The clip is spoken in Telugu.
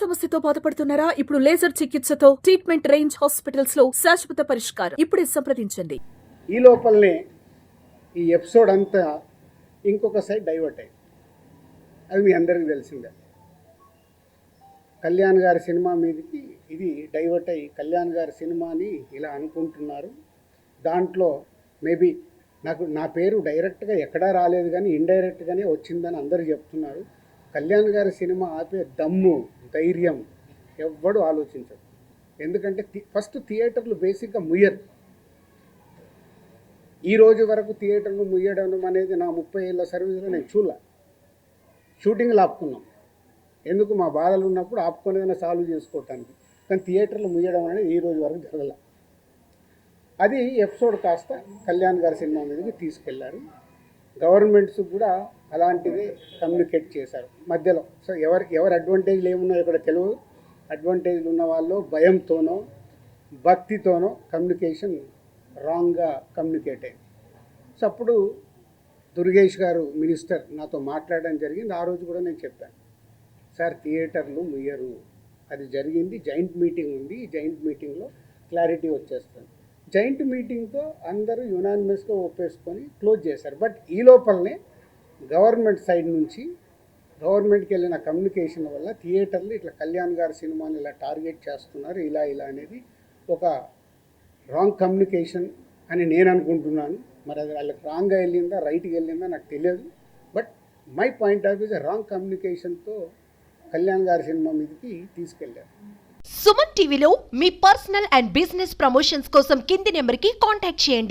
సమస్యతో బాధపడుతున్నారా? ఇప్పుడు లేజర్ చికిత్సతో ట్రీట్మెంట్ రేంజ్ హాస్పిటల్స్ లో శాశ్వత పరిష్కారం. ఇప్పుడే సంప్రదించండి. ఈ లోపలనే ఈ ఎపిసోడ్ అంతా ఇంకొక సైడ్ డైవర్ట్ అయింది. అది మీ అందరికీ తెలిసిందే. కళ్యాణ్ గారి సినిమా మీదకి ఇది డైవర్ట్ అయ్యి కళ్యాణ్ గారి సినిమాని ఇలా అనుకుంటున్నారు. దాంట్లో మేబీ నా పేరు డైరెక్ట్గా ఎక్కడా రాలేదు కానీ ఇండైరెక్ట్గానే వచ్చిందని అందరూ చెప్తున్నారు. కళ్యాణ్ గారి సినిమా ఆపే దమ్ము ధైర్యం ఎవ్వడు ఆలోచించడు. ఎందుకంటే ఫస్ట్ థియేటర్లు బేసిక్గా ముయ్యరు. ఈ రోజు వరకు థియేటర్లు ముయ్యడం అనేది నా 30 ఏళ్ళ సర్వీస్లో నేను షూటింగ్లు ఆపుకున్నాం. ఎందుకు మా బాధలు ఉన్నప్పుడు ఆపుకునేదైనా సాల్వ్ చేసుకోవటానికి. కానీ థియేటర్లు ముయ్యడం అనేది ఈ రోజు వరకు జరగల. అది ఎపిసోడ్ కాస్త కళ్యాణ్ గారి సినిమా మీదకి తీసుకెళ్లారు. గవర్నమెంట్స్ కూడా అలాంటిది కమ్యూనికేట్ చేశారు మధ్యలో. సో ఎవరు అడ్వాంటేజ్లు ఏమున్నాయో ఇక్కడ తెలియదు. అడ్వాంటేజ్లు ఉన్న వాళ్ళు భయంతోనో భక్తితోనో కమ్యూనికేషన్ రాంగ్గా కమ్యూనికేట్ అయింది. సో అప్పుడు దుర్గేష్ గారు మినిస్టర్ నాతో మాట్లాడడం జరిగింది. ఆ రోజు కూడా నేను చెప్పాను, సార్ థియేటర్లు ముయ్యరు, అది జరిగింది. జాయింట్ మీటింగ్ ఉంది, ఈ జాయింట్ మీటింగ్లో క్లారిటీ వచ్చేస్తుంది. జాయింట్ మీటింగ్తో అందరూ యునానిమస్గా ఒప్పేసుకొని క్లోజ్ చేశారు. బట్ ఈ లోపలనే గవర్నమెంట్ సైడ్ నుంచి గవర్నమెంట్కి వెళ్ళిన కమ్యూనికేషన్ వల్ల థియేటర్లు ఇట్లా కళ్యాణ్ గారి సినిమాని ఇలా టార్గెట్ చేస్తున్నారు, ఇలా అనేది ఒక రాంగ్ కమ్యూనికేషన్ అని నేను అనుకుంటున్నాను. మరి అది వాళ్ళకి రాంగ్గా వెళ్ళిందా రైట్గా వెళ్ళిందా నాకు తెలియదు. But my point of views wrong కమ్యూనికేషన్తో కళ్యాణ్ గారి సినిమా మీదకి తీసుకెళ్ళారు. సుమన్ టీవీలో మీ పర్సనల్ అండ్ బిజినెస్ ప్రమోషన్స్ కోసం కింది నెంబర్కి కాంటాక్ట్ చేయండి.